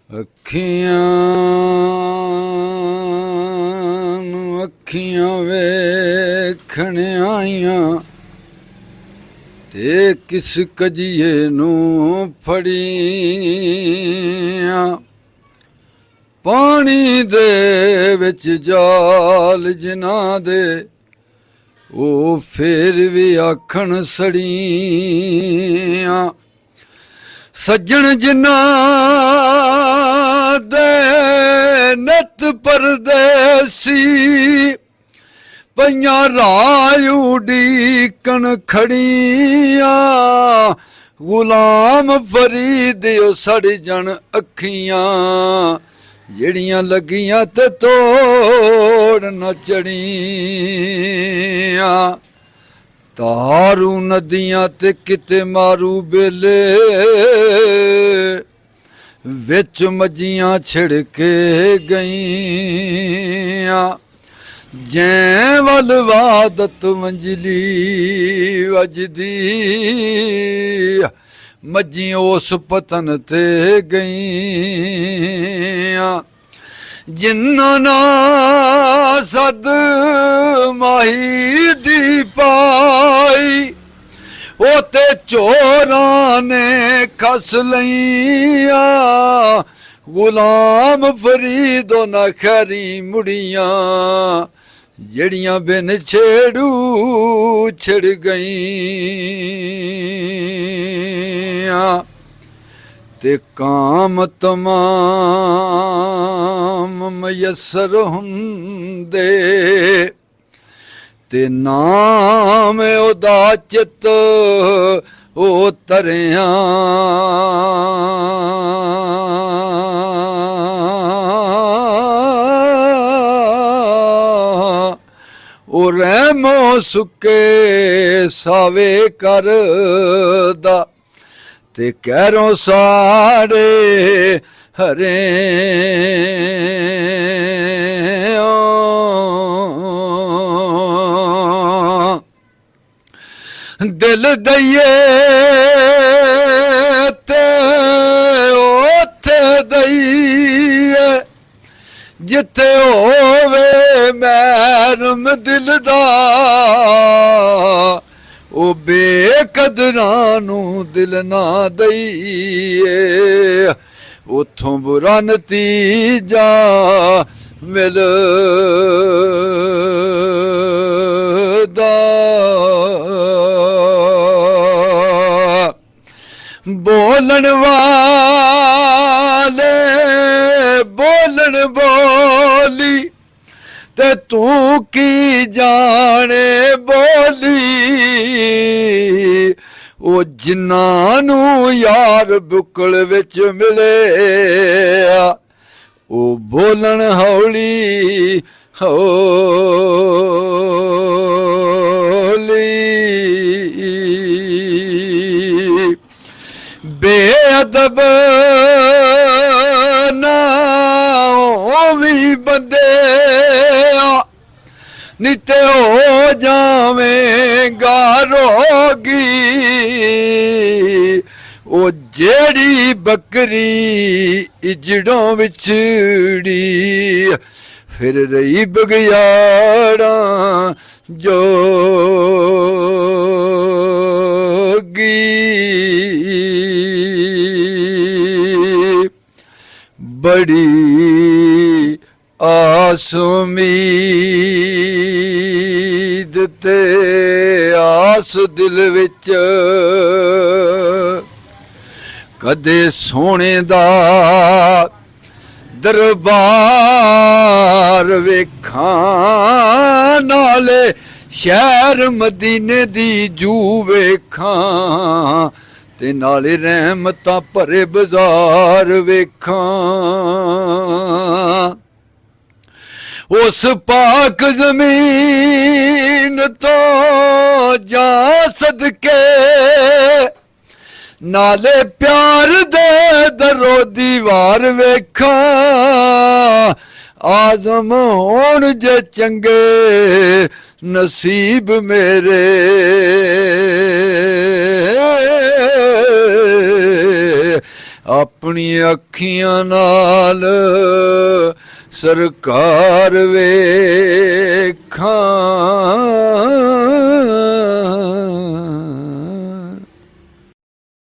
ਅੱਖੀਆਂ ਨੂੰ ਅੱਖੀਆਂ ਵੇਖਣ ਆਈਆਂ ਤੇ ਕਿਸ ਕਜੀਏ ਨੂੰ ਫੜੀਆਂ। ਪਾਣੀ ਦੇ ਵਿੱਚ ਜਾਲ ਜਿਨ੍ਹਾਂ ਦੇ ਉਹ ਫੇਰ ਵੀ ਆਖਣ ਸੜੀਆਂ। ਸੱਜਣ ਜਿਨ੍ਹਾਂ ਦੇ ਨਿਤ ਪਰਦੇਸੀ ਪਈਆਂ ਰਾਹ ਉਡੀਕਣ ਖੜੀਆਂ। ਗੁਲਾਮ ਫਰੀਦ ਉਹ ਸੜ ਜਣ ਅੱਖੀਆਂ ਜਿਹੜੀਆਂ ਲੱਗੀਆਂ ਤੇ ਤੋੜ ਨਾ ਚੜੀਆਂ। ਤਾਰੂ ਨਦੀਆਂ ਤੇ ਕਿਤੇ ਮਾਰੂ ਬੇਲੇ ਵਿੱਚ ਮੱਝੀਆਂ ਛਿੜ ਕੇ ਗਈਆਂ। ਜੈ ਵੱਲ ਵਾਦਤ ਮੰਜਲੀ ਵਜਦੀ ਮੱਝੀ ਉਸ ਪਤਨ ਤੇ ਗਈਆਂ। ਜਿਨ੍ਹਾਂ ਨਾ ਸਦ ਮਾਹੀ ਦੀ ਪਾਈ ਉਹ ਤੇ ਚੋਰਾਂ ਨੇ ਖਸ ਲਈਆਂ। ਗੁਲਾਮ ਫਰੀਦੋ ਨਾ ਖੈਰੀ ਮੁੜੀਆਂ ਜਿਹੜੀਆਂ ਬਿਨ ਛੇੜੂ ਛਿੜ ਗਈਆਂ। ਤੇ ਕਾਮ ਤਮਾਮ ਮਯਸਰ ਹੁੰਦੇ ਤੇ ਨਾਮ ਉਹਦਾ ਚਿੱਤ ਉਹ ਤਰਿਆ। ਉਹ ਰਹਿਮੋ ਸੁੱਕੇ ਸਾਵੇ ਕਰਦਾ ਤੇ ਕਹਿਰੋਂ ਸਾੜੇ ਹਰੇ। ਦਿਲ ਦਈਏ ਤੇ ਉੱਥੇ ਦਈਏ ਜਿੱਥੇ ਹੋਵੇ ਮਹਿਰਮ ਦਿਲ ਦਾ। ਉਹ ਬੇਕਦਰਾਂ ਨੂੰ ਦਿਲ ਨਾ ਦਈਏ ਉਥੋਂ ਬੁਰਾ ਨਤੀਜਾ ਮਿਲਦਾ। ਬੋਲਣ ਵਾਲੇ ਬੋਲਣ ਬੋਲੀ ਤੇ ਤੂੰ ਕੀ ਜਾਣੇ ਬੋਲੀ। ਉਹ ਜਿਨ੍ਹਾਂ ਨੂੰ ਯਾਰ ਬੁੱਕਲ ਵਿੱਚ ਮਿਲੇ ਉਹ ਬੋਲਣ ਹੌਲੀ ਹੌਲੀ। ਬੇਅਦਬ ਨਾ ਵੀ ਬੰਦੇ ਨਿਤੇ ਹੋ ਜਾਵੇਂਗਾ ਰੋਗੀ। ਉਹ ਜਿਹੜੀ ਬੱਕਰੀ ਇਜੜੋਂ ਵਿਛੜੀ ਫਿਰ ਰਹੀ ਬਗਿਆੜਾਂ ਜੋਗੀ। ਬੜੀ ਆਸ ਉਮੀਦ ਤੇ ਆਸ ਦਿਲ ਵਿੱਚ ਕਦੇ ਸੋਹਣੇ ਦਾ ਦਰਬਾਰ ਵੇਖਾਂ ਨਾਲੇ ਸ਼ਹਿਰ ਮਦੀਨੇ ਦੀ ਜੂ ਵੇਖਾਂ ਤੇ ਨਾਲੇ ਰਹਿਮਤਾਂ ਭਰੇ ਬਾਜ਼ਾਰ ਵੇਖਾਂ। ਉਸ ਪਾਕ ਜ਼ਮੀਨ ਤੋਂ ਜਾ ਸਦਕੇ ਨਾਲੇ ਪਿਆਰ ਦੇ ਦਰੋ ਦੀਵਾਰ ਵੇਖਾਂ। ਆਜ਼ਮ ਹੋਣ ਜੇ ਚੰਗੇ ਨਸੀਬ ਮੇਰੇ ਆਪਣੀ ਅੱਖੀਆਂ ਨਾਲ ਸਰਕਾਰ ਵੇਖਾਂ